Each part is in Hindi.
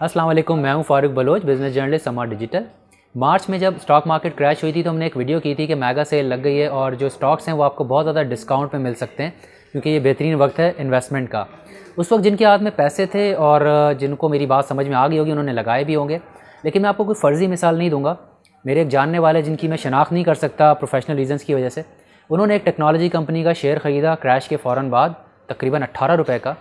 अस्सलाम वालेकुम, मैं हूं फ़ारूक बलोच, बिज़नेस जर्नलिस्ट समा डिजिटल। मार्च में जब स्टॉक मार्केट क्रैश हुई थी तो हमने एक वीडियो की थी कि मेगा सेल लग गई है और जो स्टॉक्स हैं वो आपको बहुत ज़्यादा डिस्काउंट में मिल सकते हैं क्योंकि ये बेहतरीन वक्त है इन्वेस्टमेंट का। उस वक्त जिनके हाथ में पैसे थे और जिनको मेरी बात समझ में आ गई होगी उन्होंने लगाए भी होंगे, लेकिन मैं आपको कोई फ़र्ज़ी मिसाल नहीं दूँगा। मेरे एक जानने वाले जिनकी मैं शनाख्त नहीं कर सकता प्रोफेशनल रीज़न्स की वजह से, उन्होंने एक टेक्नोलॉजी कंपनी का शेयर ख़रीदा क्रैश के फ़ौरन बाद तकरीबन 18 रुपये का,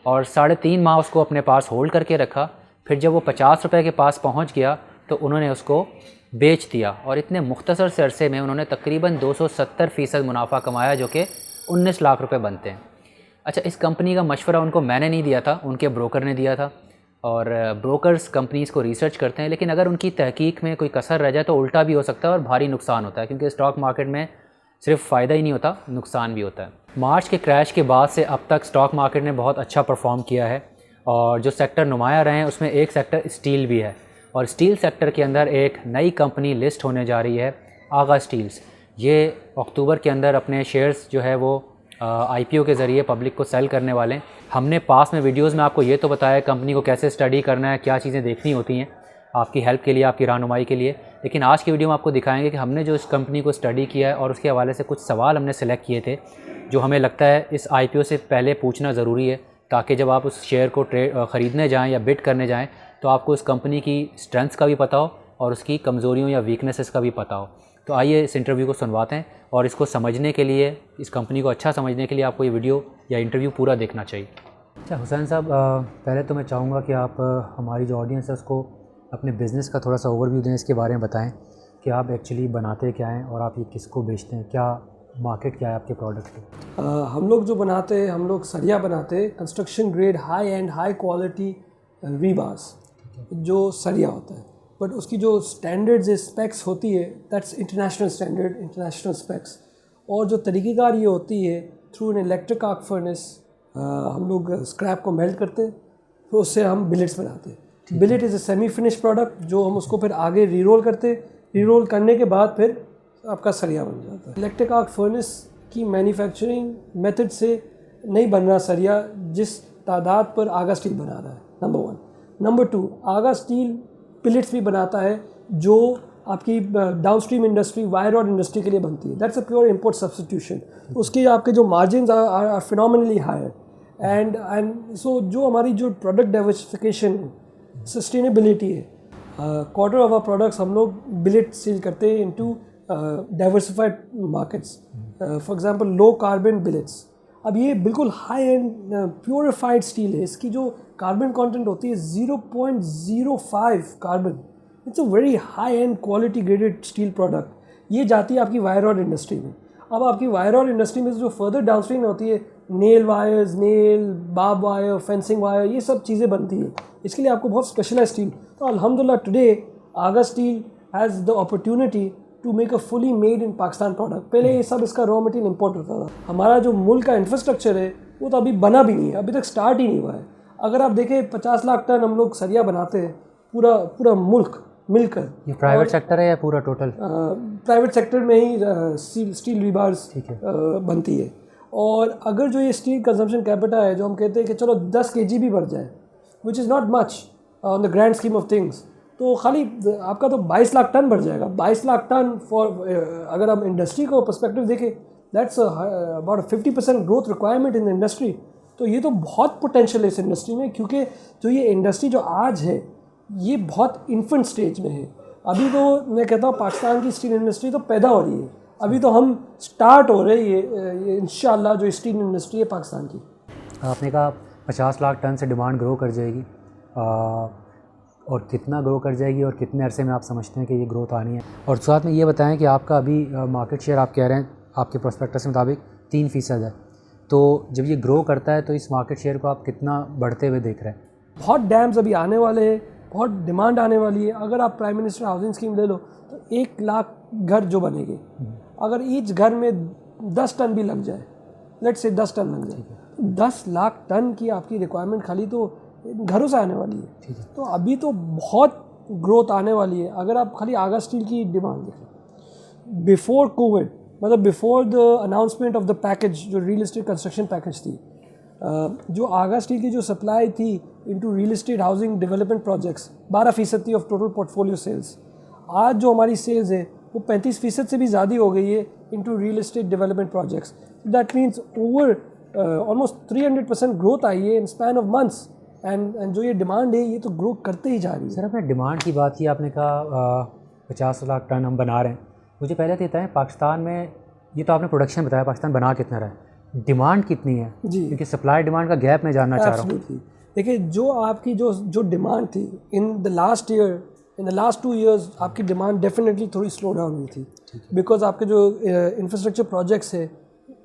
और 3.5 माह उसको अपने पास होल्ड करके रखा। फिर जब वो 50 रुपये के पास पहुंच गया तो उन्होंने उसको बेच दिया और इतने मुख्तसर से अरसे में उन्होंने तकरीबन 270% मुनाफा कमाया, जो कि 19 लाख रुपए बनते हैं। अच्छा, इस कंपनी का मशवरा उनको मैंने नहीं दिया था, उनके ब्रोकर ने दिया था। और ब्रोकर्स कंपनीज़ को रिसर्च करते हैं, लेकिन अगर उनकी तहकीक में कोई कसर रह जाए तो उल्टा भी हो सकता है और भारी नुकसान होता है, क्योंकि स्टॉक मार्केट में सिर्फ फ़ायदा ही नहीं होता, नुकसान भी होता है। मार्च के क्रैश के बाद से अब तक स्टॉक मार्केट ने बहुत अच्छा परफॉर्म किया है और जो सेक्टर नुमाया रहे हैं उसमें एक सेक्टर स्टील भी है, और स्टील सेक्टर के अंदर एक नई कंपनी लिस्ट होने जा रही है, आगा स्टील्स। ये अक्टूबर के अंदर अपने शेयर्स जो है वो IPO के ज़रिए पब्लिक को सेल करने वाले हैं। हमने पास में वीडियोज़ में आपको ये तो बताया कंपनी को कैसे स्टडी करना है, क्या चीज़ें देखनी होती हैं आपकी हेल्प के लिए, आपकी रहनुमाई के लिए। लेकिन आज की वीडियो में आपको दिखाएंगे कि हमने जो इस कंपनी को स्टडी किया है और उसके हवाले से कुछ सवाल हमने सेलेक्ट किए थे जो हमें लगता है इस IPO से पहले पूछना ज़रूरी है, ताकि जब आप उस शेयर को ख़रीदने जाएं या बिड करने जाएं तो आपको इस कंपनी की स्ट्रेंथ्स का भी पता हो और उसकी कमज़ोरियों या वीकनेसेस का भी पता हो। तो आइए इस इंटरव्यू को सुनवाते हैं, और इसको समझने के लिए, इस कंपनी को अच्छा समझने के लिए आपको ये वीडियो या इंटरव्यू पूरा देखना चाहिए। अच्छा हुसैन साहब, पहले तो मैं चाहूँगा कि आप हमारी जो ऑडियंस है उसको अपने बिज़नेस का थोड़ा सा ओवरव्यू दें, इसके बारे में बताएं कि आप एक्चुअली बनाते क्या हैं और आप ये किसको बेचते हैं, क्या मार्केट क्या है आपके प्रोडक्ट की। हम लोग जो बनाते हैं, हम लोग सरिया बनाते हैं, construction grade high and high quality rebars जो सरिया होता है, बट उसकी जो स्टैंडर्ड्स स्पेक्स होती है that's international standard, international specs. और जो तरीक़ेकार ये होती है through an electric arc furnace, हम लोग स्क्रैप को मेल्ट करते हैं, फिर उससे हम बिलेट्स बनाते हैं। Billet is a semi finish product जो हम उसको फिर आगे रीरोल करते हैं, रीरोल करने के बाद फिर आपका सरिया बन जाता है। इलेक्ट्रिक आर्क फर्नेस की मैन्युफैक्चरिंग मेथड से नहीं बन रहा सरिया जिस तादाद पर आगा स्टील बना रहा है, number 1। Number 2, Agha steel billets भी बनाता है जो आपकी downstream industry, wire rod industry के लिए बनती है। That's a pure import substitution. उसके आपके जो margin are phenomenally higher and so जो हमारी जो प्रोडक्ट डाइवर्सिफिकेशन है, सस्टेनेबिलिटी है, क्वार्टर ऑफ आवर प्रोडक्ट्स हम लोग बिलेट सेल करते हैं into diversified markets. For example low carbon billets. अब ये बिल्कुल हाई एंड प्योरीफाइड स्टील है, इसकी जो कार्बन कंटेंट होती है 0.05 carbon. It's a very high and quality graded steel product. ये जाती है आपकी वायर रॉड इंडस्ट्री में। अब आपकी वायर रॉड इंडस्ट्री में जो फर्दर डाउनस्ट्रीम होती है, nail wires, nail barb wire, fencing wire, ये सब चीज़ें बनती है। इसके लिए आपको बहुत स्पेशलाइज स्टील। तो अल्हम्दुलिल्लाह today Agha steel has the opportunity to make a fully made in Pakistan product. पहले ये सब इसका रॉ मटेरियल इंपोर्ट होता था। हमारा जो मुल्क का इंफ्रास्ट्रक्चर है वो तो अभी बना भी नहीं है, अभी तक स्टार्ट ही नहीं हुआ है। अगर आप देखें 50 लाख टन हम लोग सरिया बनाते हैं, पूरा मुल्क मिलकर। ये प्राइवेट सेक्टर है या पूरा टोटल? प्राइवेट सेक्टर में ही स्टील रीबार्स बनती है। और अगर जो ये स्टील कंजम्पशन कैपिटा है, जो हम कहते हैं कि चलो 10 kg भी बढ़ जाए, which is not much on the grand scheme of things, तो खाली आपका तो 22 लाख टन बढ़ जाएगा। 22 लाख टन फॉर, अगर हम इंडस्ट्री को पर्सपेक्टिव देखें, that's about 50% growth requirement in the industry. तो ये तो बहुत पोटेंशियल है इस इंडस्ट्री में, क्योंकि जो ये इंडस्ट्री जो आज है ये बहुत इन्फेंट स्टेज में है। अभी तो मैं कहता हूँ पाकिस्तान की स्टील इंडस्ट्री तो पैदा हो रही है, अभी तो हम स्टार्ट हो रहे हैं ये इंशाल्लाह जो स्टील इंडस्ट्री है पाकिस्तान की। आपने कहा 50 लाख टन से डिमांड ग्रो कर जाएगी, और कितना ग्रो कर जाएगी और कितने अरसे में आप समझते हैं कि ये ग्रोथ आनी है? और साथ में ये बताएं कि आपका अभी मार्केट शेयर आप कह रहे हैं आपके प्रोस्पेक्टस के मुताबिक 3% है, तो जब ये ग्रो करता है तो इस मार्केट शेयर को आप कितना बढ़ते हुए देख रहे हैं? बहुत डैम्स अभी आने वाले हैं, बहुत डिमांड आने वाली है। अगर आप प्राइम मिनिस्टर हाउसिंग स्कीम ले लो तो 1 लाख घर जो बनेंगे, अगर ईच घर में 10 टन भी लग जाए, लेट्स से 10 टन लग जाए, 10 लाख टन की आपकी रिक्वायरमेंट खाली तो घरों से आने वाली है। तो अभी तो बहुत ग्रोथ आने वाली है। अगर आप खाली आगा स्टील की डिमांड देखें, बिफोर कोविड, मतलब before the announcement of the package, जो रियल एस्टेट कंस्ट्रक्शन पैकेज थी, जो आगा स्टील की जो सप्लाई थी into real estate housing development projects 12% थी ऑफ टोटल पोर्टफोलियो सेल्स। आज जो हमारी सेल्स है वो 35% से भी ज़्यादा हो गई है into real estate development projects. That means over almost 300% growth आई है in span of months. And जो ये डिमांड है ये तो ग्रो करते ही जा रही है। सर आपने डिमांड की बात की, आपने कहा 50 लाख टन हम बना रहे हैं। मुझे पहले तो बताएं पाकिस्तान में, ये तो आपने प्रोडक्शन बताया, पाकिस्तान बना कितना रहा है, डिमांड कितनी है जी, क्योंकि सप्लाई डिमांड का गैप मैं जानना चाह रहा हूँ। देखिए जो आपकी जो डिमांड थी in the last year, in the last 2 years आपकी डिमांड डेफिनेटली थोड़ी स्लो डाउन हुई थी बिकॉज आपके जो इंफ्रास्ट्रक्चर प्रोजेक्ट्स है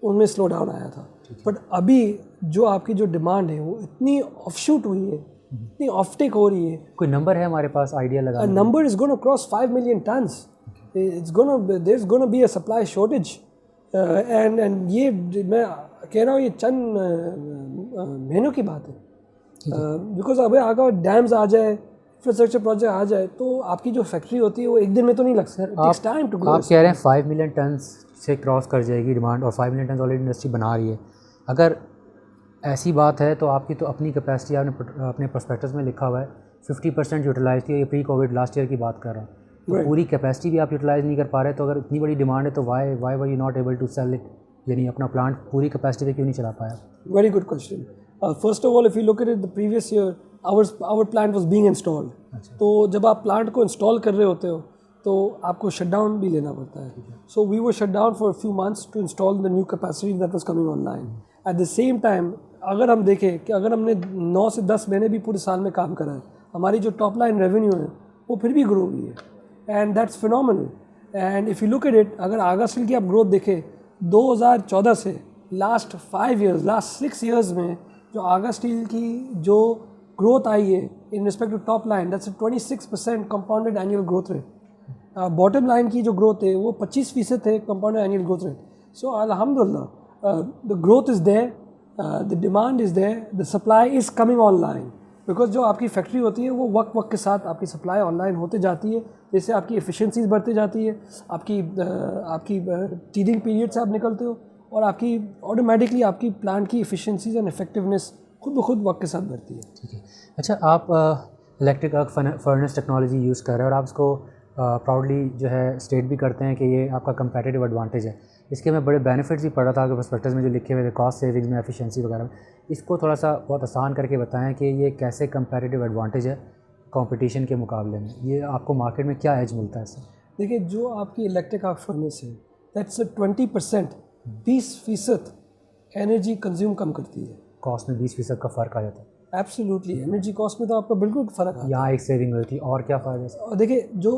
उनमें स्लो डाउन आया था। बट अभी जो आपकी जो डिमांड है वो इतनी ऑफशूट हुई है, इतनी ऑफटेक हो रही है। कोई नंबर है हमारे पास आइडिया लगा? Number is gonna cross 5 million tons। It's gonna, there is gonna be a supply shortage. And ये मैं कह रहा हूँ ये चंद महीनों की बात है। बिकॉज अभी अगर डैम्स आ जाए, इंफ्रास्ट्रक्चर प्रोजेक्ट आ जाए तो आपकी जो फैक्ट्री होती है वो एक दिन में तो नहीं लग सकता। आप कह रहे हैं 5 million टन्स से क्रॉस कर जाएगी डिमांड और 5 million टन्स ऑलरेडी इंडस्ट्री बना रही है। अगर ऐसी बात है तो आपकी तो अपनी कैपेसिटी आपने अपने प्रोस्पेक्टस में लिखा हुआ है 50% यूटिलाइज थी, और ये प्री कोविड लास्ट ईयर की बात कर रहा हूँ। तो पूरी कैपेसिटी भी आप यूटिलाइज नहीं कर पा रहे, तो अगर इतनी बड़ी डिमांड है तो why were you not able to sell it, यानी अपना प्लांट पूरी कैपेसिटी पे क्यों नहीं चला पाया? Very good question. First of all if you look at it the previous year our plant was being installed. तो जब आप प्लांट को इंस्टॉल कर रहे होते हो तो आपको शट डाउन भी लेना पड़ता है। So we were shut down for a few months to install the new capacity that was coming online. At the same time अगर हम देखें कि अगर हमने 9 से 10 महीने भी पूरे साल में काम करा है, हमारी जो टॉप लाइन रेवेन्यू है वो फिर भी ग्रो हुई है and that's phenomenal. And if you look at it, अगर आगा स्टील की आप ग्रोथ देखें 2014 से लास्ट 5 years, लास्ट 6 years में जो आगा स्टील की जो ग्रोथ आई है in respect to top line, that's 26% compounded annual growth rate. Bottom line की जो ग्रोथ है वो 25% है compounded annual growth rate. So अल्हम्दुलिल्लाह the growth is there, the demand is there, the supply is coming online. Because जो आपकी फैक्ट्री होती है वो वक्त के साथ आपकी सप्लाई ऑनलाइन होते जाती है, जैसे आपकी एफिशिएंसीज बढ़ती जाती है, आपकी टीडिंग पीरियड से आप निकलते हो और आपकी ऑटोमेटिकली आपकी प्लांट की एफिशिएंसीज एंड इफेक्टिवनेस खुद ब खुद वक्त के साथ बढ़ती है। ठीक है। अच्छा, आप electric arc furnace technology use कर रहे हैं और आप इसको प्राउडली जो है स्टेट भी करते हैं कि ये आपका कंपेटिटिव एडवांटेज है। इसके मैं बड़े बेनिफिट्स भी पढ़ा था आपके पर्सपेक्टिव्स में जो लिखे हुए थे, कॉस्ट सेविंग्स में, एफिशिएंसी वगैरह में। इसको थोड़ा सा बहुत आसान करके बताएं कि ये कैसे कंपेटिटिव एडवांटेज है कंपटीशन के मुकाबले में, ये आपको मार्केट में क्या एज मिलता है इससे? देखिए जो आपकी इलेक्ट्रिक आर्क फर्नेस है दैट्स 20% एनर्जी कंज्यूम कम करती है। कॉस्ट में 20% का फ़र्क आ जाता है। एब्सोल्युटली, एनर्जी कॉस्ट में तो आपका बिल्कुल फ़र्क आता है। यहाँ एक सेविंग होती है और क्या फ़ायदा है? और देखिए जो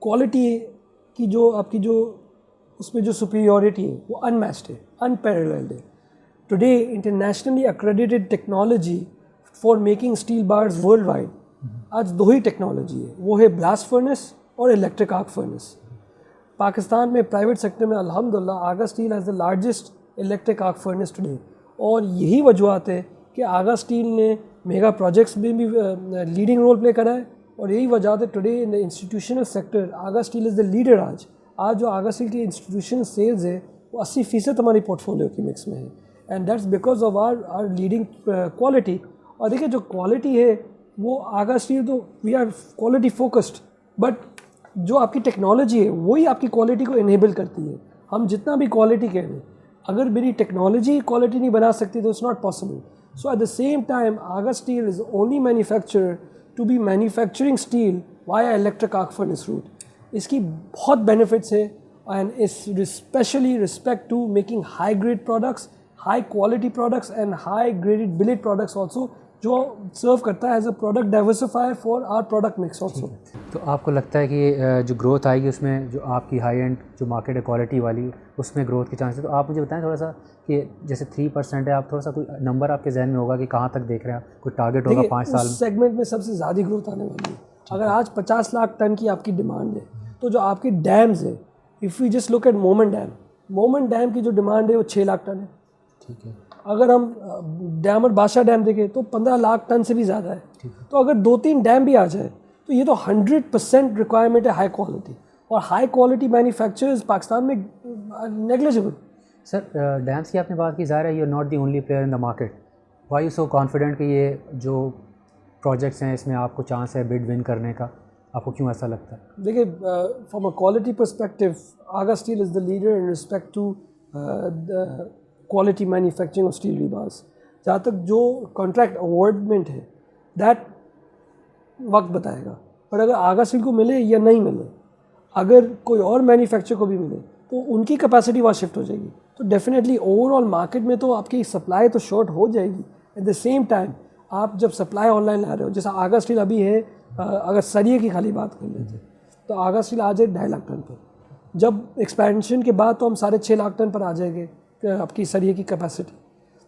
क्वालिटी की जो आपकी जो उसमें जो सुपीरियॉरिटी है वो अनमैच्ड है, अनपैरेलल्ड है। Today internationally accredited technology for making steel bars world wide, आज 2 ही टेक्नोलॉजी है, वो है ब्लास्ट फर्नेस और इलेक्ट्रिक आर्क फर्नेस। पाकिस्तान में प्राइवेट सेक्टर में अल्हम्दुलिल्लाह Agha steel has the largest electric arc furnace today. और यही वजूहत है कि आगा स्टील ने मेगा प्रोजेक्ट्स में भी लीडिंग रोल प्ले करा है, और यही वजह है today in the institutional sector Agha steel is the leader. आज जो आगा स्टील की इंस्टीट्यूशनल सेल्स है वो 80% हमारी पोर्टफोलियो की मिक्स में है, and that's because of our leading quality. और देखिए जो क्वालिटी है वो आगा स्टील तो we are quality focused, but जो आपकी टेक्नोलॉजी है वही आपकी क्वालिटी को इनेबल करती है। हम जितना भी क्वालिटी कह रहे हैं, अगर मेरी टेक्नोलॉजी क्वालिटी नहीं बना सकती तो it's not possible. So at the same time Agha steel is only manufacturer to be manufacturing steel via electric arc furnace route. इसकी बहुत बेनिफिट्स है and is specially respect to making high grade products, high quality products and high graded billet products also, जो सर्व करता है as a product diversifier for our product mix also. तो आपको लगता है कि जो ग्रोथ आएगी उसमें जो आपकी हाई एंड जो मार्केट है क्वालिटी वाली, उसमें ग्रोथ के चांसेस, तो आप मुझे बताएं थोड़ा सा कि जैसे 3% है, आप थोड़ा सा कोई नंबर आपके जहन में होगा कि कहाँ तक देख रहे हैं आप, कोई टारगेट होगा 5 साल में? सेगमेंट में सबसे ज़्यादा ग्रोथ आने वाली है। अगर आज 50 लाख टन की आपकी डिमांड है तो जो आपकी डैम्स है, if you just look at moment dam की जो डिमांड है वो 6 लाख टन है। ठीक है। अगर हम डैम और बादशाह डैम देखें तो 15 लाख टन से भी ज़्यादा है। तो अगर 2-3 डैम भी आ जाए तो ये तो 100% रिक्वायरमेंट है हाई क्वालिटी, और हाई क्वालिटी मैन्युफैक्चरर्स पाकिस्तान में नेग्लिजिबल। सर डैम्स की आपने बात की, ज़ाहिर है you are not the only player in the market, why you so confident कि ये जो प्रोजेक्ट्स हैं इसमें आपको चांस है बिड विन करने का, आपको क्यों ऐसा लगता है? देखिए, from a quality perspective Agha steel is the leader in respect to the quality manufacturing of steel rebars. जहाँ तक जो कॉन्ट्रैक्ट अवॉर्डमेंट है दैट वक्त बताएगा, पर अगर आगा स्टील को मिले या नहीं मिले, अगर कोई और मैन्युफैक्चर को भी मिले तो उनकी कैपेसिटी वहाँ शिफ्ट हो जाएगी। तो डेफिनेटली ओवरऑल मार्केट में तो आपकी सप्लाई तो शॉर्ट हो जाएगी। एट द सेम टाइम आप जब सप्लाई ऑनलाइन ला रहे हो, जैसा आगा स्टील अभी है, अगर सरिये की खाली बात कर लेते तो आगा स्टील आज है 2.5 लाख टन पर। जब एक्सपेंशन के बाद तो हम 6.5 लाख टन पर आ जाएंगे आपकी सरिये की कैपेसिटी।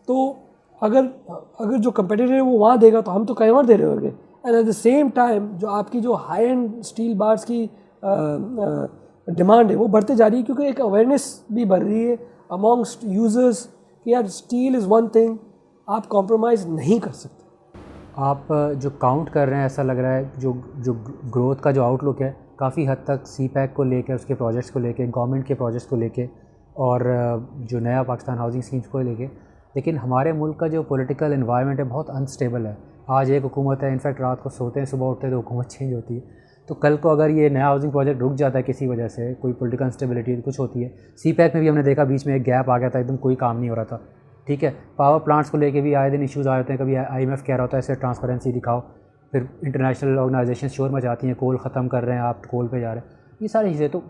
तो अगर जो कंपटीटर है वो वहाँ देगा तो हम तो कहीं और दे रहे होंगे। And eight the same time जो आपकी जो हाई एंड स्टील बार्स की डिमांड है वो बढ़ते जा रही है, क्योंकि एक अवेयरनेस भी बढ़ रही है अमॉन्गस्ट यूज़र्स कि यार स्टील इज़ वन थिंग, आप कॉम्प्रोमाइज़ नहीं कर सकते। आप जो काउंट कर रहे हैं ऐसा लग रहा है जो ग्रोथ का जो आउटलुक है काफ़ी हद तक CPEC को लेकर, उसके प्रोजेक्ट्स को लेकर, गवर्नमेंट के प्रोजेक्ट्स को लेकर और जो नया पाकिस्तान हाउसिंग स्कीम्स को लेकर। लेकिन हमारे मुल्क का जो पॉलिटिकल एनवायरनमेंट है बहुत अनस्टेबल है। आज एक हुकूमत है, इनफैक्ट रात को सोते हैं सुबह उठते हैं तो हुकूमत चेंज होती है। तो कल को अगर ये नया हाउसिंग प्रोजेक्ट रुक जाता है किसी वजह से, कोई पॉलिटिकल इंस्टेबिलिटी कुछ होती है, CPEC में भी हमने देखा बीच में एक गैप आ गया था, एकदम कोई काम नहीं हो रहा था। ठीक है, पावर प्लांट्स को लेके भी आए दिन इश्यूज़ आ जाते हैं। कभी IMF कह रहा होता है ऐसे ट्रांसपेरेंसी दिखाओ, फिर इंटरनेशनल ऑर्गेनाइजेशन शोर मचाती हैं, कोल ख़त्म कर रहे हैं, आप कोल पे जा रहे हैं, ये सारी चीज़ें। तो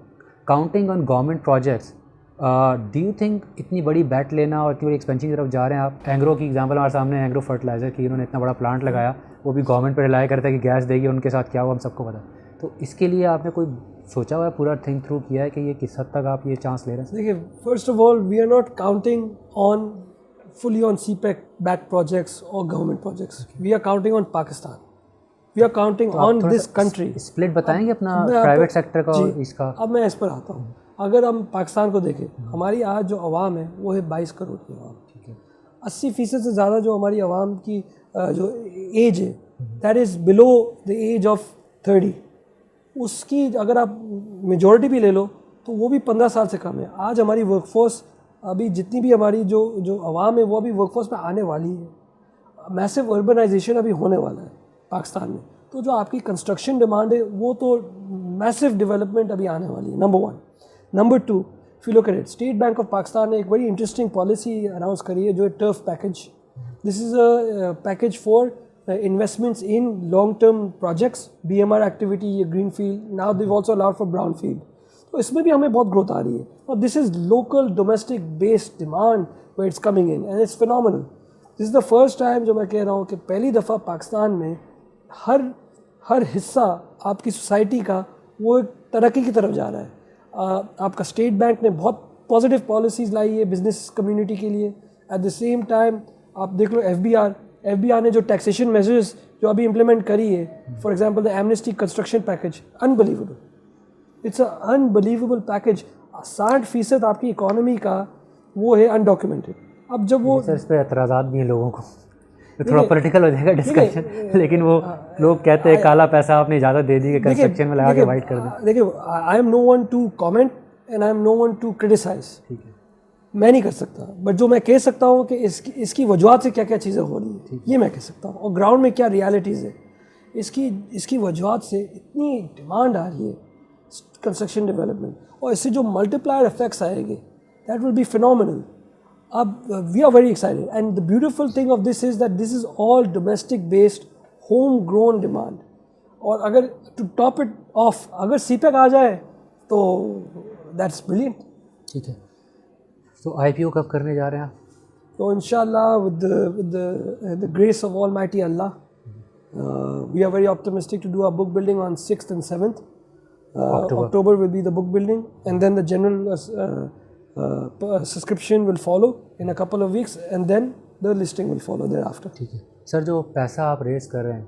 counting on government projects, do you think इतनी बड़ी बैट लेना और इतनी बड़ी एक्सपेंशन की तरफ जा रहे हैं आप? एंग्रो की एग्जांपल हमारे सामने, एंग्रो फर्टिलाइज़र की, उन्होंने इतना बड़ा प्लांट लगाया, वो भी गवर्नमेंट पर रिलाई करता है कि गैस देगी, उनके साथ क्या हुआ हम सबको पता। तो इसके लिए आपने कोई सोचा हुआ है, पूरा थिंक थ्रू किया है कि ये किस हद तक आप ये चांस ले रहे हैं? देखिए, first of all we are not counting on fully on CPEC backed projects or government projects. We are counting on Pakistan. We are counting on this country. Split बताएंगे अपना प्राइवेट सेक्टर का और इसका? अब मैं इस पर आता हूँ। अगर हम पाकिस्तान को देखें, हमारी आज जो आवाम है वो है 22 करोड़ की आवाम। ठीक है, 80% से ज़्यादा जो हमारी आवाम की जो एज है that is below the age of 30। उसकी अगर आप मेजॉरिटी भी ले लो तो वो भी 15 साल से कम है। आज हमारी वर्कफोर्स, अभी जितनी भी हमारी जो आवाम है वो अभी वर्कफोर्स में आने वाली है। मैसिव अर्बनाइजेशन अभी होने वाला है पाकिस्तान में। तो जो आपकी कंस्ट्रक्शन डिमांड है वो तो मैसिव डेवलपमेंट अभी आने वाली है, number 1। Number 2, if you look at it, state bank of Pakistan ने एक बड़ी इंटरेस्टिंग पॉलिसी अनाउंस करी है जो है turf package. This is a package for investments in long term projects, BMR activity, green field, now they also allowed for brown field. तो इसमें भी हमें बहुत ग्रोथ आ रही है और this is local domestic based demand where it's coming in and it's phenomenal. This is the first time जो मैं कह रहा हूँ कि पहली दफ़ा पाकिस्तान में हर हिस्सा आपकी सोसाइटी का वो एक तरक्की की तरफ जा रहा है। आपका स्टेट बैंक ने बहुत पॉजिटिव पॉलिसीज़ लाई है बिजनेस कम्युनिटी के लिए। एट द सेम टाइम आप देख लो FBI ने जो टैक्सेशन मेजर्स जो अभी इम्प्लीमेंट करी है, for example the amnesty construction package, unbelievable, it's a unbelievable package. 60% आपकी इकोनॉमी का वो है अनडॉक्यूमेंटेड। अब जब वो सर, इस पर एतराज़ात भी हैं लोगों को, तो थोड़ा पॉलिटिकल हो जाएगा डिस्कशन, लेकिन वो लोग कहते हैं काला पैसा आपने इजाज़त दे दी कि कंस्ट्रक्शन में लगा के वाइट कर दें। देखिए, I am no one to comment and I am no one to criticise. ठीक है, मैं नहीं कर सकता, बट जो मैं कह सकता हूँ कि इसकी वजूहत से क्या क्या चीज़ें हो रही हैं ये मैं कह सकता हूँ, और ग्राउंड में क्या रियलिटीज़ है। इसकी वजूहत से इतनी डिमांड आ रही है कंस्ट्रक्शन डेवलपमेंट, और इससे जो मल्टीप्लायर इफेक्ट्स आएंगे दैट विल बी फिनोमिनल। अब we are very excited and the beautiful thing of this is that this is all domestic based home grown demand. और अगर टू टॉप इट ऑफ, अगर CPEC आ जाए तो दैट्स ब्रिलियंट। ठीक है, तो IPO कब करने जा रहे हैं आप? तो इंशाल्लाह with the grace of Almighty Allah, we are very optimistic to do our book building on 6th and 7th. October will be the book building, and then the general subscription will follow in a couple of weeks, and then the listing will follow thereafter. ठीक है सर, जो पैसा आप रेस कर रहे हैं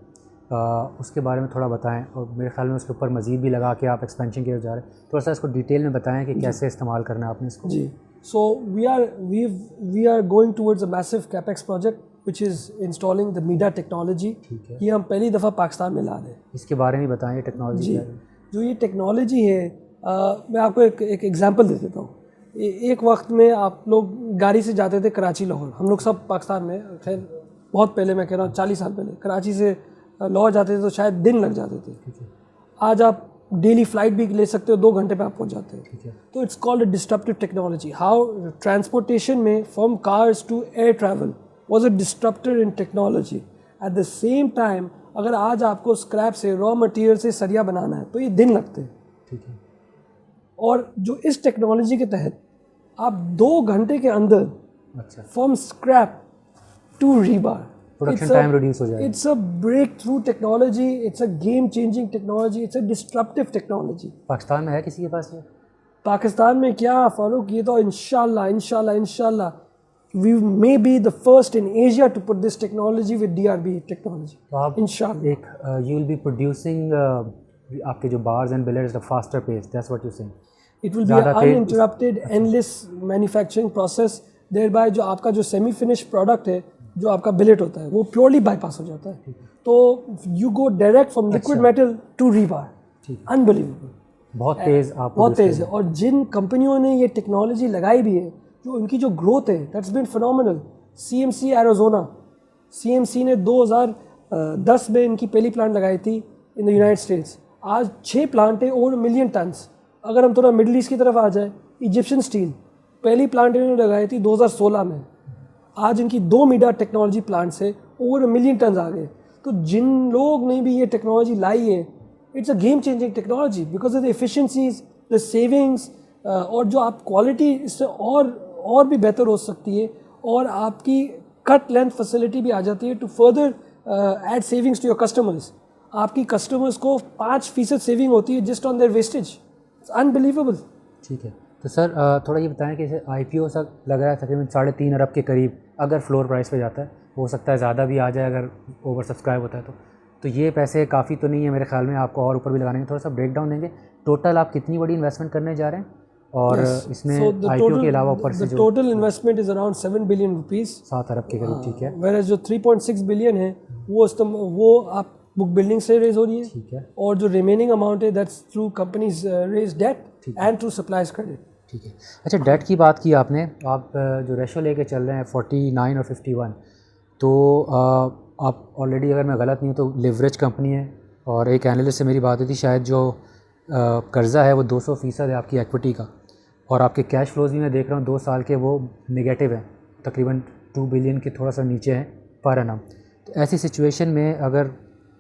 उसके बारे में थोड़ा बताएं, और मेरे ख्याल में उसके ऊपर मज़ीद भी लगा के आप एक्सपेंशन की ओर जा रहे हैं, थोड़ा सा इसको डिटेल में बताएं कि कैसे इस्तेमाल करना है आपने इसको। जी, so we are going towards a massive capex project which is installing the MIDA technology। ठीक है, ये हम पहली दफ़ा पाकिस्तान में ला रहे हैं। इसके बारे में बताएं, टेक्नोलॉजी क्या है? जो ये टेक्नोलॉजी है, मैं आपको एक एग्जांपल दे देता हूँ। एक वक्त में आप लोग गाड़ी से जाते थे कराची लाहौर, हम लोग सब पाकिस्तान में खैर बहुत पहले, मैं कह रहा हूँ 40 साल पहले कराची से लाहौर जाते थे तो शायद दिन लग जाते थे। आज आप डेली फ्लाइट भी ले सकते हो, 2 घंटे पे आप पहुंच जाते हो। तो it's called a disruptive technology. How transportation में from cars to air travel was a disruptor in technology. At the same time अगर आज आपको स्क्रैप से, रॉ मटेरियल से सरिया बनाना है तो ये दिन लगते हैं। ठीक है। और जो इस टेक्नोलॉजी के तहत आप 2 घंटे के अंदर अच्छा, from scrap to rebar, production time reduce हो जाएगा। It's a break technology, it's a game changing technology, it's a disruptive technology. Pakistan में है किसी के पास ये? पाकिस्तान में क्या फारूक, ये तो इंशाल्लाह we may be the first in Asia to put this technology with DRB technology. तो आप इंशाल्लाह एक you will be producing आपके जो bars and billets at a faster pace, that's what you're saying. it will be an uninterrupted endless manufacturing process, thereby जो आपका जो semi finished product है, जो आपका billet होता है, वो purely bypass हो जाता है। तो you go direct from liquid metal to rebar, unbelievable, बहुत तेज़ आप बहुत तेज़ है। और जिन कंपनियों ने ये टेक्नोलॉजी लगाई भी है, जो उनकी जो ग्रोथ है, that's been phenomenal. CMC Arizona, CMC ने 2010 में इनकी पहली प्लांट लगाई थी इन द यूनाइटेड स्टेट्स। आज 6 प्लांट है, ओवर 1 मिलियन टन्स। अगर हम थोड़ा मिडल ईस्ट की तरफ आ जाए, इजिप्शियन स्टील पहली प्लांट इन्होंने लगाई थी 2016 में। आज इनकी 2 मीडा टेक्नोलॉजी प्लांट से ओवर 1 मिलियन टन्स आ गए। तो जिन लोग ने भी ये टेक्नोलॉजी लाई है, it's a game changing technology because of the efficiencies, the savings, और जो आप क्वालिटी इससे और भी बेहतर हो सकती है, और आपकी कट लेंथ फैसिलिटी भी आ जाती है to further add savings to your customers. आपकी कस्टमर्स को 5% सेविंग होती है just on their wastage. It's unbelievable. ठीक है। तो सर थोड़ा ये बताएं कि IPO सा लग रहा है तकरीबन 3.5 अरब के करीब, अगर फ्लोर प्राइस पे जाता है, हो सकता है ज़्यादा भी आ जाए अगर ओवर सब्सक्राइब होता है तो ये पैसे काफ़ी तो नहीं है मेरे ख्याल में, आपको और ऊपर भी लगाने हैं। थोड़ा सा ब्रेक डाउन देंगे, टोटल आप कितनी बड़ी इन्वेस्टमेंट करने जा रहे हैं, और इसमें IPO के अलावा ऊपर से जो total investment is around 7 billion rupees, 7 अरब के करीब। ठीक है। वेयर जो 3.6 बिलियन है वो आप बुक बिल्डिंग से रेज हो रही है। ठीक है। और जो रिमेनिंग अमाउंट है that's through companies raise debt and through suppliers credit. ठीक है। अच्छा, डेट की बात की आपने, आप जो रेशो लेके चल रहे हैं 49 और 51, तो आप ऑलरेडी, अगर मैं गलत नहीं हूँ तो लिवरेज कंपनी है, और एक एनालिस्ट से मेरी बात हुई थी, शायद जो कर्ज़ा है वो 200% है आपकी एक्विटी का, और आपके कैश फ्लोज भी मैं देख रहा हूँ 2 साल के वो नेगेटिव हैं, तकरीबन 2 बिलियन के थोड़ा सा नीचे हैं पर एनम। तो ऐसी सिचुएशन में अगर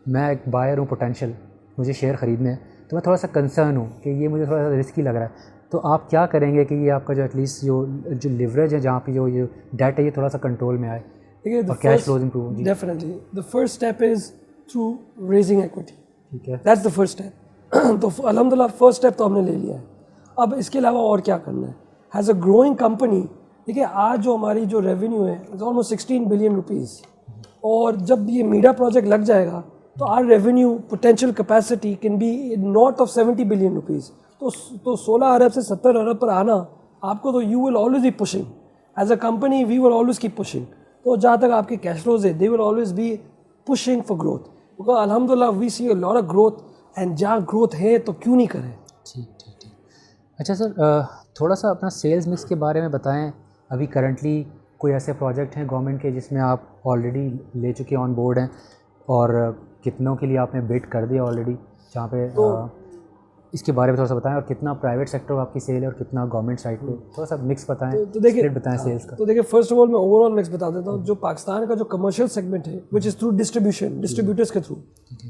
मैं एक बायर हूँ पोटेंशियल, मुझे शेयर ख़रीदने हैं, तो मैं थोड़ा सा कंसर्न हूँ कि ये मुझे थोड़ा सा रिस्की लग रहा है। तो आप क्या करेंगे कि ये आपका जो एटलीस्ट जो लिवरेज है, जहाँ पे जो ये डेट है, ये थोड़ा सा कंट्रोल में आए और cash flows improve? Definitely the first step is through raising equity. ठीक है, दैट्स द फर्स्ट स्टेप। तो अल्हम्दुलिल्लाह फर्स्ट स्टेप तो हमने ले लिया है। अब इसके अलावा और क्या करना है? हैज़ अ ग्रोइंग कंपनी, देखिए आज जो हमारी जो रेवेन्यू है इज ऑलमोस्ट 16 बिलियन रुपीज़, और जब ये मीडिया प्रोजेक्ट लग जाएगा तो our revenue potential capacity can be north of 70 billion rupees. तो 16 अरब से 70 अरब पर आना आपको, तो you will always be pushing as a company, we will always keep pushing. तो जहाँ तक आपके कैश फ्लोज है, they will always be pushing for growth, because अल्हम्दुलिल्लाह we see a lot of growth, and जहाँ ग्रोथ है तो क्यों नहीं करें। ठीक ठीक ठीक। अच्छा सर, थोड़ा सा अपना सेल्स मिक्स के बारे में बताएं। अभी करंटली कोई ऐसे प्रोजेक्ट हैं गवर्नमेंट के जिसमें आप ऑलरेडी ले चुके ऑन बोर्ड हैं, और कितनों के लिए आपने बिड कर दिया ऑलरेडी, जहाँ पे इसके बारे में थोड़ा सा बताएं, और कितना प्राइवेट सेक्टर आपकी सेल है और कितना गवर्नमेंट साइड पे, थोड़ा सा मिक्स बताएं, तो देखिए बताएं सेल्स का। तो देखिए फर्स्ट ऑफ ऑल मैं ओवरऑल मिक्स बता देता हूँ। जो पाकिस्तान का जो कमर्शियल सेगमेंट है विच इज़ थ्रू डिस्ट्रीब्यूटर्स के थ्रू,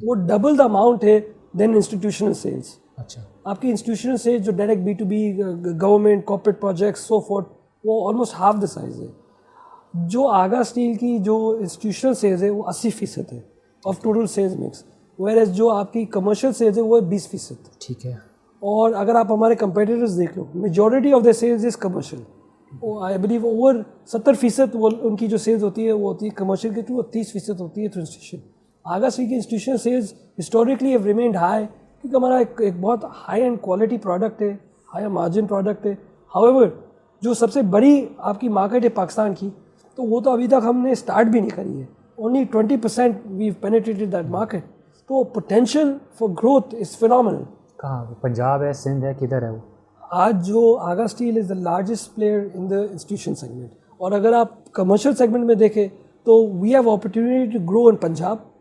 वो डबल द अमाउंट है देन इंस्टीट्यूशनल सेल्स। अच्छा, आपकी इंस्टीट्यूशनल सेल्स जो direct B2B government corporate projects so fourth, वो ऑलमोस्ट हाफ द साइज है। जो आगा स्टील की जो इंस्टीट्यूशनल सेल्स है वो 80% है of total sales mix, where जो आपकी कमर्शियल सेल्स है वो है 20%। ठीक है। और अगर आप हमारे कंपेटिटर्स देख लो, majority of the sales is commercial. I believe over 70% वो उनकी जो सेल्स होती है वो होती है कमर्शियल के थ्रू, और 30% होती है थ्रू इंस्टीट्यूशन। आगा स्टील की institutional sales historically have remained high, क्योंकि हमारा एक बहुत हाई एंड क्वालिटी प्रोडक्ट है, हाई मार्जिन प्रोडक्ट है। हाउएवर जो सबसे बड़ी आपकी मार्केट है पाकिस्तान की, तो वो तो अभी तक हमने स्टार्ट भी नहीं करी है। Only 20% we penetrated that market. तो potential for growth is phenomenal. कहाँ, पंजाब है, सिंध है, किधर है वो? आज जो Agha steel is the largest player in the institution segment, और अगर आप कमर्शियल सेगमेंट में देखें तो we have opportunity to grow in Punjab,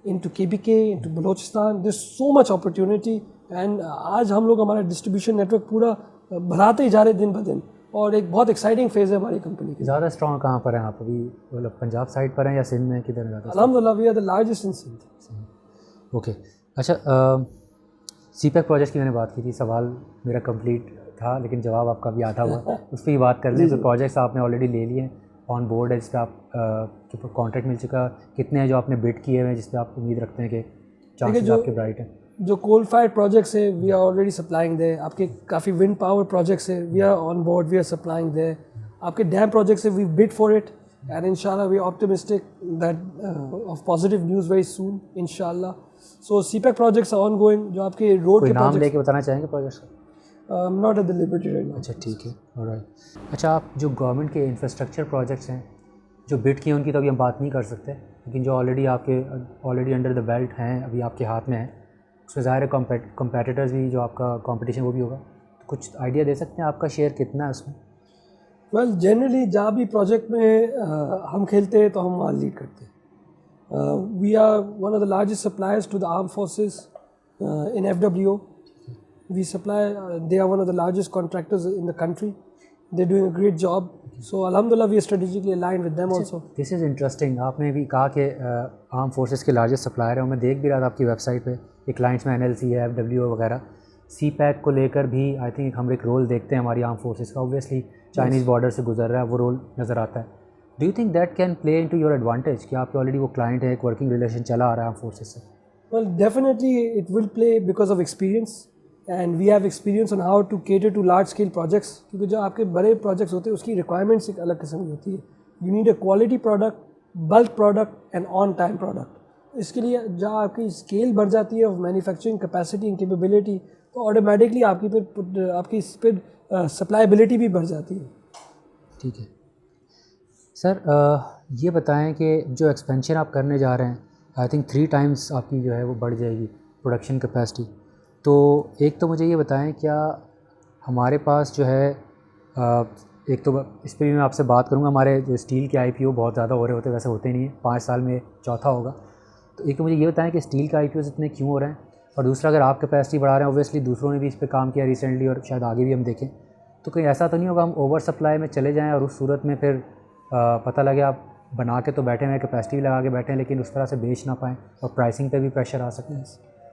into KBK, into Balochistan. There's so much opportunity and आज हम लोग हमारा डिस्ट्रीब्यूशन नेटवर्क पूरा बढ़ाते ही जा रहे हैं दिन ब दिन, और एक बहुत एक्साइटिंग फेज़ है हमारी कंपनी की। ज़्यादा स्ट्रॉन्ग कहाँ पर हैं आप अभी, मतलब पंजाब साइड पर हैं या सिंध में, किधर ज़्यादा? अल्हम्दुलिल्लाह we are the largest in Sindh. Okay, अच्छा, CPEC प्रोजेक्ट की मैंने बात की थी, सवाल मेरा कंप्लीट था लेकिन जवाब आपका भी आधा हुआ, उस पर ही बात कर लें। तो प्रोजेक्ट्स आपने ऑलरेडी ले लिए हैं, ऑन बोर्ड है, जिस पर आप कॉन्ट्रैक्ट मिल चुका, कितने हैं जो आपने बिड किए हुए हैं जिस पर आप उम्मीद रखते हैं कि चांसेस आपके ब्राइट हैं? जो कोल फायर प्रोजेक्ट्स है we are already supplying they, आपके काफ़ी विंड पावर प्रोजेक्ट्स है we are on board, we are supplying they, आपके डैम प्रोजेक्ट्स है we bid for it and इंशाल्लाह we optimistic that of positive news very soon इंशाल्लाह। So CPEC projects are ongoing, जो आपके रोड के नाम लेके बताना चाहेंगे प्रोजेक्ट्स का? Not at the liberty right now. अच्छा ठीक है, ऑलराइट। अच्छा, आप जो गवर्नमेंट के इंफ्रास्ट्रक्चर प्रोजेक्ट्स हैं जो बिड किए उनकी तो अभी हम बात नहीं कर सकते, लेकिन जो ऑलरेडी अंडर द बेल्ट हैं, अभी आपके हाथ में हैं, उसमें ज़ाहिर है कंपेटिटर्स भी, जो आपका कंपटीशन वो भी होगा, तो कुछ आइडिया दे सकते हैं आपका शेयर कितना है उसमें? वेल जनरली जहाँ भी प्रोजेक्ट में हम खेलते हैं तो हम वहाँ लीड करते हैं। We are one of the largest suppliers to the arm forces in FWO। We supply, they are one of the largest contractors in the country. They're doing a great job. So Alhamdulillah, we are strategically aligned with them also. This is interesting. आपने भी कहा कि आर्म फोर्सेस के लार्जेस्ट सप्लायर है, और मैं देख भी रहा था आपकी वेबसाइट पे ये क्लाइंट्स में NLC है, FWO वगैरह। CPEC को लेकर भी आई थिंक हम एक रोल देखते हैं हमारी आर्म फोर्सेस का, ऑब्वियसली चाइनीज़ बॉर्डर से गुजर रहा है, वो रोल नज़र आता है। Do you think that can play into your advantage कि आपके ऑलरेडी वो क्लाइंट है, एक वर्किंग रिलेशन चला आ रहा है आर्म फोर्सेस से? Well, definitely it will play because of experience. And we have experience on how to cater to large scale projects, क्योंकि जो आपके बड़े प्रोजेक्ट्स होते हैं उसकी रिक्वायरमेंट्स एक अलग किस्म की होती है। You need a quality product, bulk product and on time product. इसके लिए जहाँ आपकी स्केल बढ़ जाती है of manufacturing capacity and capability, तो ऑटोमेटिकली आपकी फिर सप्लाईबिलिटी भी बढ़ जाती है। ठीक है सर, ये बताएं कि जो एक्सपेंशन आप करने जा रहे हैं, आई थिंक 3 times आपकी जो है वो बढ़ जाएगी प्रोडक्शन कैपेसिटी। तो एक तो मुझे ये बताएं, क्या हमारे पास जो है एक तो इस पर भी मैं आपसे बात करूंगा, हमारे जो स्टील के IPO बहुत ज़्यादा हो रहे होते, वैसे होते नहीं हैं, 5 साल में चौथा होगा। तो एक तो मुझे ये बताएं कि स्टील के IPOs इतने क्यों हो रहे हैं, और दूसरा अगर आप कैपेसिटी बढ़ा रहे हैं, ऑब्वियसली दूसरों ने भी इस पर काम किया रिसेंटली और शायद आगे भी हम देखें, तो कहीं ऐसा तो नहीं होगा हम ओवर सप्लाई में चले जाएँ और उस सूरत में फिर पता लगे आप बना के तो बैठे हुए, कैपेसिटी भी लगा के बैठे हैं, लेकिन उस तरह से बेच ना पाएँ और प्राइसिंग पे भी प्रेशर आ सकते हैं।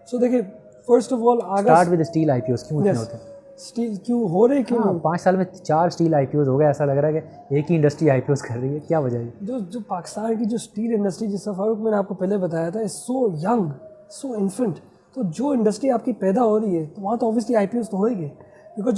सो देखिए, first of all start with steel IPOs क्यों इतने होते हैं? स्टील क्यों हो रहे, क्यों? 5 साल में 4 स्टील IPOs हो गए, ऐसा लग रहा है कि एक ही इंडस्ट्री IPOs कर रही है, क्या वजह है? जो पाकिस्तान की जो स्टील इंडस्ट्री, जिसका फारूक मैंने आपको पहले बताया था, is so young, so infant. तो जो इंडस्ट्री आपकी पैदा हो रही है तो वहाँ तो ऑब्वियसली IPOs तो होएंगे, बिकॉज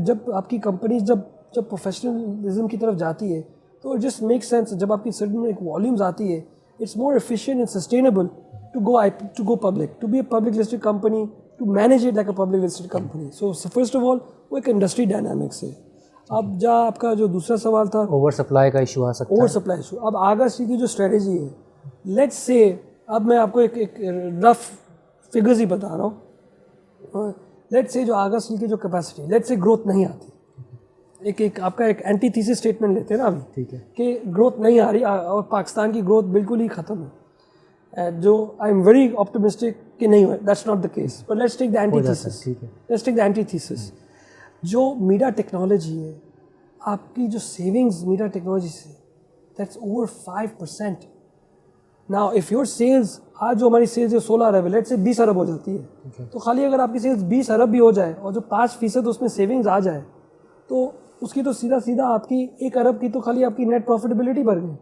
जब आपकी कंपनी जब प्रोफेशनलिज्म की तरफ जाती है तो इट जस्ट मेक सेंस। जब आपकी सर्टन एक वॉल्यूम्स आती है, it's more efficient and sustainable to go public, to be a public listed company, to manage it like a public listed company. So first of all वो एक इंडस्ट्री डायनामिक्स है। अब जहाँ आपका जो दूसरा सवाल था, ओवर सप्लाई का इशू आ सकता है। Over supply issue. अब आगा सी की जो स्ट्रेटजी है, लेट्स से, अब मैं आपको एक रफ फिगर्स ही बता रहा हूँ। लेट्स से जो आगा सी की जो कैपेसिटी, लेट्स से ग्रोथ नहीं आती, एक आपका एक एंटीथीसिस स्टेटमेंट लेते हैं ना अभी, ठीक है, कि ग्रोथ नहीं आ रही और पाकिस्तान की ग्रोथ बिल्कुल ही ख़त्म है, जो आई एम वेरी ऑप्टिमिस्टिक कि नहीं हुआ, that's not the case, but let's take the antithesis. Let's take the antithesis. जो मीडिया टेक्नोलॉजी है, आपकी जो सेविंग्स मीडिया टेक्नोलॉजी से, that's over 5%। Now if your sales, आज जो हमारी सेल्स है 16 अरब है, लेट्स से 20 अरब हो जाती है, तो खाली अगर आपकी सेल्स 20 अरब भी हो जाए और जो 5% उसमें सेविंग्स आ जाए, तो उसकी तो सीधा आपकी 1 अरब की तो खाली आपकी नेट प्रॉफिटेबिलिटी बढ़ गई।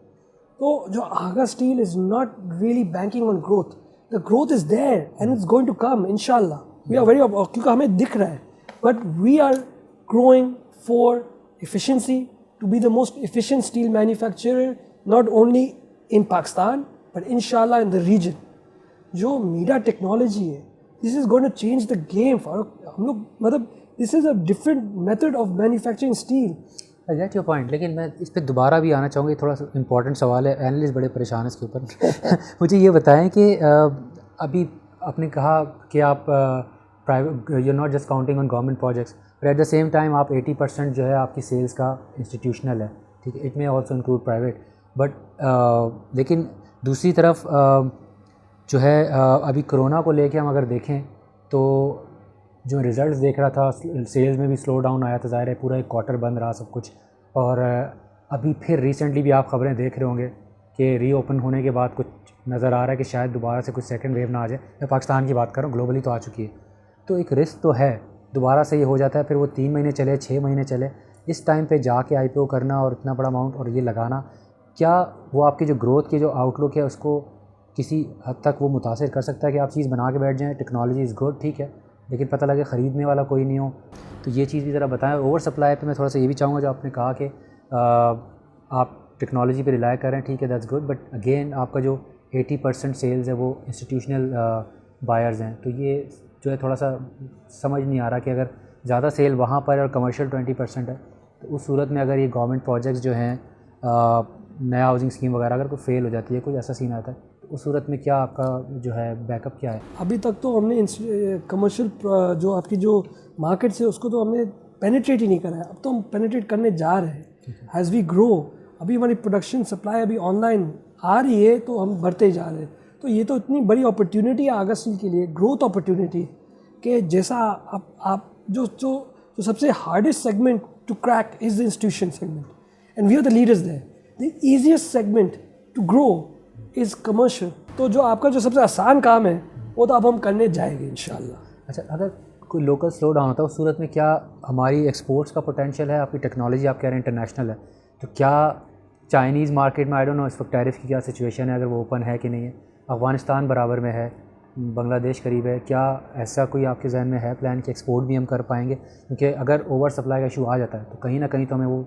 तो जो Agha steel is not really banking on growth, the growth is there and it's going to come इंशाल्लाह। वी आर वेरी, क्योंकि हमें दिख रहा है, but we are growing for efficiency, to be the most efficient steel manufacturer not only in Pakistan but इंशाल्लाह इन द रीजन। जो मीडिया टेक्नोलॉजी है, this is going to change the game for हम लोग, मतलब this is a different method of manufacturing steel. I get your point, लेकिन मैं इस पर दोबारा भी आना चाहूँगी, थोड़ा सा इंपॉर्टेंट सवाल है, एनालिस्ट बड़े परेशान है इसके ऊपर। मुझे ये बताएं कि अभी आपने कहा कि आप private, you not just counting on government projects, but at the same time आप 80% जो है आपकी सेल्स का इंस्टीट्यूशनल है, ठीक है, it may also include private. But लेकिन दूसरी तरफ जो है अभी कोरोना को लेके हम अगर देखें तो जो रिज़ल्ट देख रहा था, सेल्स में भी स्लो डाउन आया था, ज़ाहिर है पूरा एक क्वार्टर बंद रहा सब कुछ। और अभी फिर रिसेंटली भी आप ख़बरें देख रहे होंगे कि रीओपन होने के बाद कुछ नज़र आ रहा है कि शायद दोबारा से कुछ सेकंड वेव ना आ जाए। मैं पाकिस्तान की बात कर रहा हूँ, ग्लोबली तो आ चुकी है। तो एक रिस्क तो है, दोबारा से ये हो जाता है, फिर वो 3 महीने चले, 6 महीने चले, इस टाइम पे जाके IPO करना और इतना बड़ा अमाउंट और ये लगाना, क्या वो आपकी जो ग्रोथ की जो आउटलुक है उसको किसी हद तक वो मुतासिर कर सकता है कि आप चीज़ बना के बैठ जाएँ, टेक्नोलॉजी इज़ गुड, ठीक है, लेकिन पता लगे ख़रीदने वाला कोई नहीं हो, तो ये चीज़ भी ज़रा बताएं। ओवर सप्लाई पे मैं थोड़ा सा ये भी चाहूँगा, जो आपने कहा कि आप टेक्नोलॉजी पे रिलाई कर रहे हैं, ठीक है, दैट्स गुड, बट अगेन आपका जो 80% सेल्स है वो इंस्टीट्यूशनल बायर्स हैं, तो ये जो है थोड़ा सा समझ नहीं आ रहा कि अगर ज़्यादा सेल वहाँ पर और कमर्शियल 20% है, तो उस सूरत में अगर ये गवर्नमेंट प्रोजेक्ट्स जो हैं नया हाउसिंग स्कीम वगैरह अगर कोई फेल हो जाती है, कुछ ऐसा सीन आता है, तो उस सूरत में क्या आपका जो है बैकअप क्या है? अभी तक तो हमने कमर्शियल जो आपकी जो मार्केट है उसको तो हमने पेनिट्रेट ही नहीं करा है, अब तो हम पेनिट्रेट करने जा रहे हैं एज वी ग्रो। अभी हमारी प्रोडक्शन सप्लाई अभी ऑनलाइन आ रही है तो हम बढ़ते ही जा रहे हैं। तो ये तो इतनी बड़ी अपॉर्चुनिटी है आगा स्टील के लिए, ग्रोथ अपॉर्चुनिटी, कि जैसा आप जो सबसे hardest segment to crack is the institution segment and we are the leaders there. The easiest segment to grow is commercial. तो जो आपका जो सबसे आसान काम है वो तो अब हम करने जाएंगे इंशाल्लाह। अच्छा, अगर कोई लोकल स्लो डाउन होता है उस सूरत में क्या हमारी एक्सपोर्ट्स का पोटेंशियल है? आपकी टेक्नोलॉजी आप कह रहे हैं इंटरनेशनल है, तो क्या चाइनीज़ मार्केट में, आई डोंट नो इस वक्त टैरिफ की क्या सिचुएशन है, अगर वो ओपन है कि नहीं है, अफ़गानिस्तान बराबर में है, बांग्लादेश करीब है, क्या ऐसा कोई आपके जहन में है प्लान कि एक्सपोर्ट भी हम कर पाएंगे? क्योंकि अगर ओवर सप्लाई का इशू आ जाता है तो कहीं ना कहीं तो हमें वो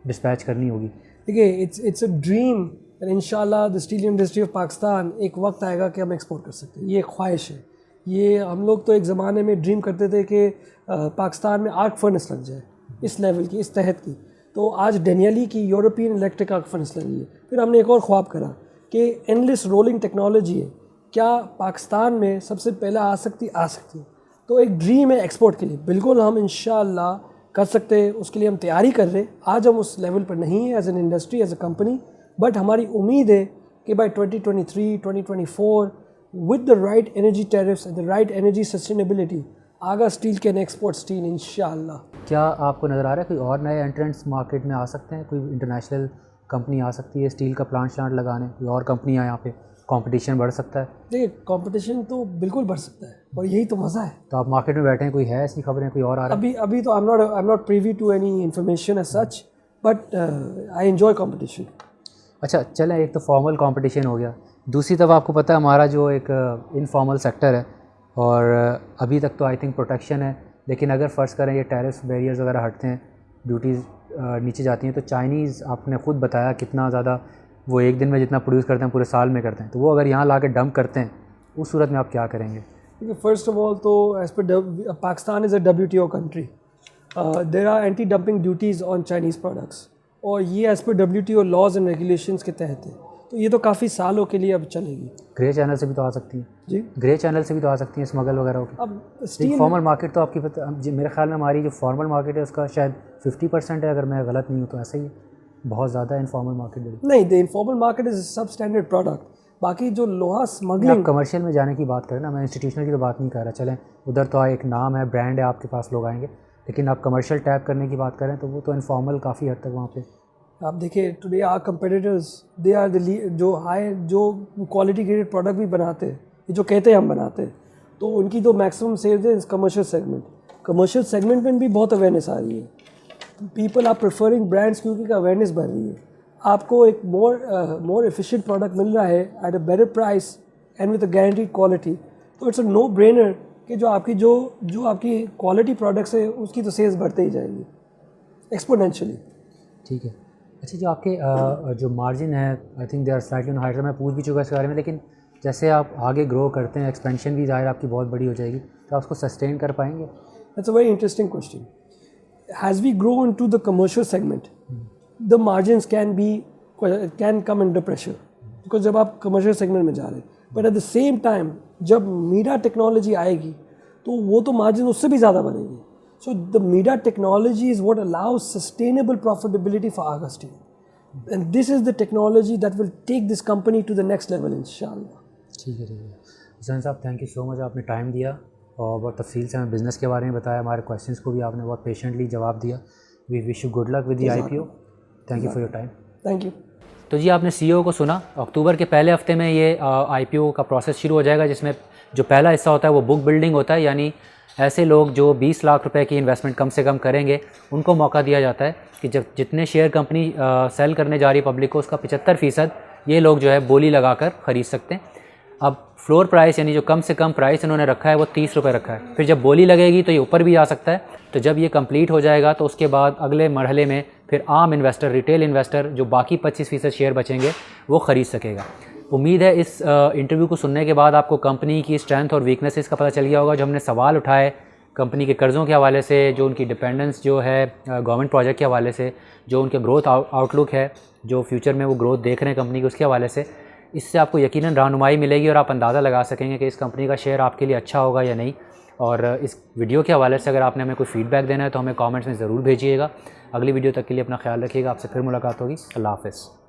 डिस्पैच करनी होगी। देखिए, इट्स अ ड्रीम एंड इंशाल्लाह the steel industry of Pakistan एक वक्त आएगा कि हम एक्सपोर्ट कर सकते हैं। ये एक ख्वाहिश है। ये हम लोग तो एक ज़माने में ड्रीम करते थे कि पाकिस्तान में आर्क फर्नेस लग जाए, इस लेवल की, इस तहत की। तो आज डेनियली की यूरोपियन इलेक्ट्रिक आर्क फर्नेस लगी है। फिर हमने एक और ख्वाब करा कि एंडलेस रोलिंग टेक्नोलॉजी है, क्या पाकिस्तान में सबसे पहले आ सकती। तो एक ड्रीम है एक्सपोर्ट के लिए, बिल्कुल हम इंशाल्लाह कर सकते हैं, उसके लिए हम तैयारी कर रहे हैं। आज हम उस लेवल पर नहीं हैं as an industry, as a company, but हमारी उम्मीद है कि by 2023, 2024 with the right energy tariffs and the right energy sustainability, Agha Steel can export steel इंशाल्लाह। क्या आपको नज़र आ रहा है कोई और नए एंट्रेंट्स मार्केट में आ सकते हैं? कोई इंटरनेशनल कंपनी आ सकती है स्टील का प्लांट लगाने, कोई और कंपनियाँ यहाँ पे, कंपटीशन बढ़ सकता है? देखिए, कंपटीशन तो बिल्कुल बढ़ सकता है और यही तो मज़ा है। तो आप मार्केट में बैठे हैं, कोई है ऐसी खबरें, कोई और आ रहा है? अभी तो I am not privy to any information as such, but I enjoy competition. अच्छा चलें, एक तो फॉर्मल कंपटीशन हो गया, दूसरी तरफ आपको पता है हमारा जो एक इनफॉर्मल सेक्टर है, और अभी तक तो आई थिंक प्रोटेक्शन है, लेकिन अगर फ़र्ज़ करें ये टैरिफ बैरियर्स वगैरह हटते हैं, ड्यूटीज़ नीचे जाती हैं, तो चाइनीज़ आपने ख़ुद बताया कितना ज़्यादा वो एक दिन में जितना प्रोड्यूस करते हैं पूरे साल में करते हैं, तो वो अगर यहाँ ला के डंप करते हैं, उस सूरत में आप क्या करेंगे? देखिए, फर्स्ट ऑफ ऑल तो एज पर Pakistan is a WTO country, there are anti dumping duties on Chinese products, और ये as per WTO laws and regulations के तहत है। तो ये तो काफ़ी सालों के लिए अब चलेगी। ग्रे चैनल से भी तो आ सकती हैं जी, ग्रे चैनल से भी तो आ सकती हैं स्मगल वगैरह होकर। अब स्टील फॉर्मल मार्केट तो आपकी पता, मेरे ख्याल में हमारी जो फॉर्मल मार्केट है उसका शायद 50% है, अगर मैं गलत नहीं हूँ तो ऐसा ही, बहुत ज़्यादा इनफॉर्मल मार्केट नहीं, द इनफॉर्मल मार्केट इज़ सब स्टैंडर्ड प्रोडक्ट। बाकी जो लोहा स्मगलिंग, आप कमर्शियल में जाने की बात करें ना, मैं इंस्टीट्यूशनल की तो बात नहीं कर रहा, चलें उधर तो एक नाम है, ब्रांड है, आपके पास लोग आएंगे, लेकिन आप कमर्शियल टैप करने की बात करें तो वो तो इनफॉर्मल काफ़ी हद तक वहाँ पे। आप देखिए, today are competitors, they are the जो क्वालिटी ग्रेडेड प्रोडक्ट भी बनाते हैं, ये जो कहते हैं हम बनाते हैं, तो उनकी तो मैक्सिमम सेल्स है कमर्शियल सेगमेंट। कमर्शियल सेगमेंट में भी बहुत अवेयरनेस आ रही है, पीपल आर प्रेफरिंग ब्रांड्स क्योंकि अवेयरनेस बढ़ रही है। आपको एक मोर एफिशिएंट प्रोडक्ट मिल रहा है at a better price and with a guaranteed quality, तो इट्स अ नो ब्रेनर कि जो आपकी क्वालिटी प्रोडक्ट्स है उसकी तो सेल्स बढ़ते ही जाएंगी एक्सपोनेंशियली। ठीक है। अच्छा, जो आपके जो मार्जिन है, I think they are slightly on higher, मैं पूछ भी चुका इसके बारे में, लेकिन जैसे आप आगे ग्रो करते हैं, एक्सपेंशन भी ज़ाहिर आपकी बहुत बड़ी हो जाएगी, तो आप उसको सस्टेन कर पाएंगे? That's a very interesting question. As we grow into the commercial segment, the margins can come under pressure, because जब आप commercial segment में जा रहे हैं, but at the same time जब मीडा टेक्नोलॉजी आएगी तो वो तो मार्जिन उससे भी ज़्यादा बनेगी। So the मीडा technology is what allows sustainable profitability for Aga Steel. And this is the technology that will take this company to the next level, inshallah. ठीक है हुसैन साहब, थैंक यू सो मच, आपने टाइम दिया और बहुत तफसील से हमें बिज़नेस के बारे में बताया, हमारे क्वेश्चंस को भी आपने बहुत पेशेंटली जवाब दिया। We wish you good luck with the IPO। Thank you for your time. Thank you. तो जी आपने CEO को सुना, अक्टूबर के पहले हफ्ते में ये IPO का प्रोसेस शुरू हो जाएगा, जिसमें जो पहला हिस्सा होता है वो बुक बिल्डिंग होता है, यानी ऐसे लोग जो 20 लाख रुपए की इन्वेस्टमेंट कम से कम करेंगे उनको मौका दिया जाता है कि जब जितने शेयर कंपनी सेल करने जा रही है पब्लिक को, उसका 75% ये लोग जो है बोली लगाकर ख़रीद सकते हैं। अब फ्लोर प्राइस यानी जो कम से कम प्राइस इन्होंने रखा है वो 30 रुपये रखा है, फिर जब बोली लगेगी तो ये ऊपर भी आ सकता है। तो जब ये कंप्लीट हो जाएगा तो उसके बाद अगले मरहले में फिर आम इन्वेस्टर, रिटेल इन्वेस्टर जो बाकी 25% शेयर बचेंगे वो ख़रीद सकेगा। उम्मीद है इस इंटरव्यू को सुनने के बाद आपको कंपनी की स्ट्रेंथ और वीकनेसेस का पता चल गया होगा। जो हमने सवाल उठाए कंपनी के कर्ज़ों के हवाले से, जो उनकी डिपेंडेंस जो है गवर्नमेंट प्रोजेक्ट के हवाले से, जो उनके ग्रोथ आउटलुक है, जो फ्यूचर में वो ग्रोथ देख रहे हैं कंपनी की, उसके हवाले से, इससे आपको यकीनन रहनुमाई मिलेगी और आप अंदाज़ा लगा सकेंगे कि इस कंपनी का शेयर आपके लिए अच्छा होगा या नहीं। और इस वीडियो के हवाले से अगर आपने हमें कोई फ़ीडबैक देना है तो हमें कमेंट्स में ज़रूर भेजिएगा। अगली वीडियो तक के लिए अपना ख्याल रखिएगा। आपसे फिर मुलाकात होगी। अल्लाह हाफ़िज़।